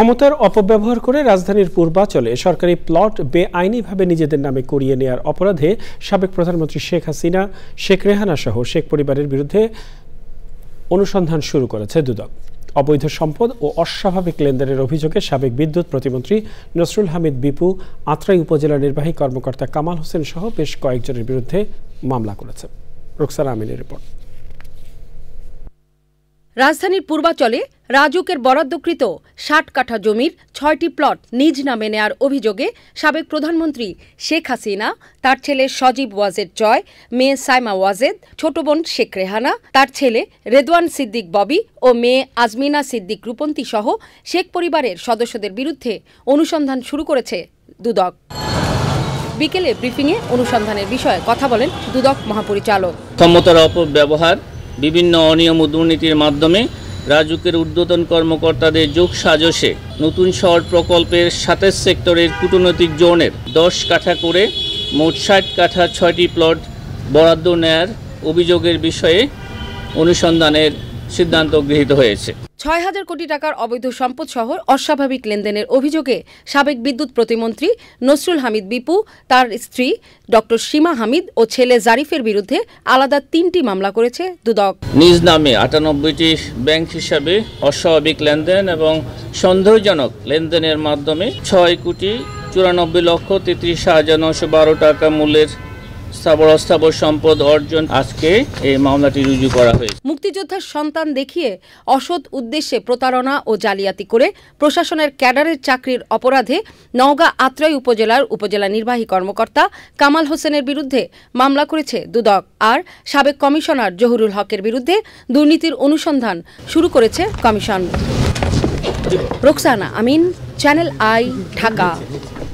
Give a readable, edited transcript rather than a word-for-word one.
ক্ষমতার অপব্যবহার করে রাজধানীর পূর্বাঞ্চলে সরকারি প্লট বেআইনিভাবে নিজেদের নামে করিয়ে নেয়ার অপরাধে সাবেক প্রধানমন্ত্রী শেখ হাসিনা, শেখ রেহানা সহ শেখ পরিবারের বিরুদ্ধে অনুসন্ধান শুরু করেছে দুদক। অবৈধ সম্পদ ও অস্বাভাবিক লেনদেনের অভিযোগে সাবেক বিদ্যুৎ প্রতিমন্ত্রী নসরুল হামিদ বিপু, আত্রাই উপজেলা নির্বাহী কর্মকর্তা কামাল হোসেন সহ বেশ কয়েকজনের বিরুদ্ধে মামলা করেছে। রুকসানা আমিনের রিপোর্ট। রাজধানীর পূর্বাঞ্চলে রাজুকের বরাদ্দকৃত ৬০ কাঠা জমির ৬টি প্লট নিজ নামে নেয়ার অভিযোগে সাবেক প্রধানমন্ত্রী শেখ হাসিনা, তার ছেলে সজীব ওয়াজেদ জয়, মেয়ে সাইমা ওয়াজেদ, ছোট বোন শেখ রেহানা, তার ছেলে রেদওয়ান সিদ্দিক ববি ও মেয়ে আজমিনা সিদ্দিক রূপন্তী সহ শেখ পরিবারের সদস্যদের বিরুদ্ধে অনুসন্ধান শুরু করেছে দুদক। বিকেলে ব্রিফিংয়ে অনুসন্ধানের বিষয়ে কথা বলেন দুদক মহাপরিচালক। ক্ষমতার অপব্যবহার, বিভিন্ন অনিয়ম ও দুর্নীতির মাধ্যমে রাজুকের ঊর্ধ্বতন কর্মকর্তাদের যোগ সাজশে নতুন শহর প্রকল্পের ২৭ সেক্টরের কূটনৈতিক জোনের ১০ কাঠা করে মোট ৬০ কাঠা ৬টি প্লট বরাদ্দ নেয়ার অভিযোগের বিষয়ে অনুসন্ধানের সিদ্ধান্ত গৃহীত হয়েছে। ৬,০০০ কোটি টাকার অবৈধ সম্পদ সহ অস্বাভাবিক লেনদেনের অভিযোগে সাবেক বিদ্যুৎ প্রতিমন্ত্রী নসরুল হামিদ বিপু, তার স্ত্রী ডক্টর সীমা হামিদ ও ছেলে জারিফের বিরুদ্ধে আলাদা ৩টি মামলা করেছে দুদক। নিজ নামে ৯৮টি ব্যাংক হিসাবে অস্বাভাবিক লেনদেন এবং সন্দেহজনক লেনদেনের মাধ্যমে ৬,৯৪,৩৩,৯১২ টাকা মূল্যের স্থাবর অস্থাবর সম্পদ অর্জন আজকে এই মামলাটি রুজু করা হয়েছে। মুক্তিযোদ্ধার সন্তান দেখিয়ে অসৎ উদ্দেশ্যে প্রতারণা ও জালিয়াতি করে প্রশাসনের ক্যাডারের চাকরির অপরাধে নওগাঁ আত্রাই উপজেলার উপজেলা নির্বাহী কর্মকর্তা কামাল হোসেনের বিরুদ্ধে মামলা করেছে দুদক। আর সাবেক কমিশনার জহুরুল হকের বিরুদ্ধে দুর্নীতির অনুসন্ধান শুরু করেছে commission. Rukhsana Amin, channel I, Dhaka.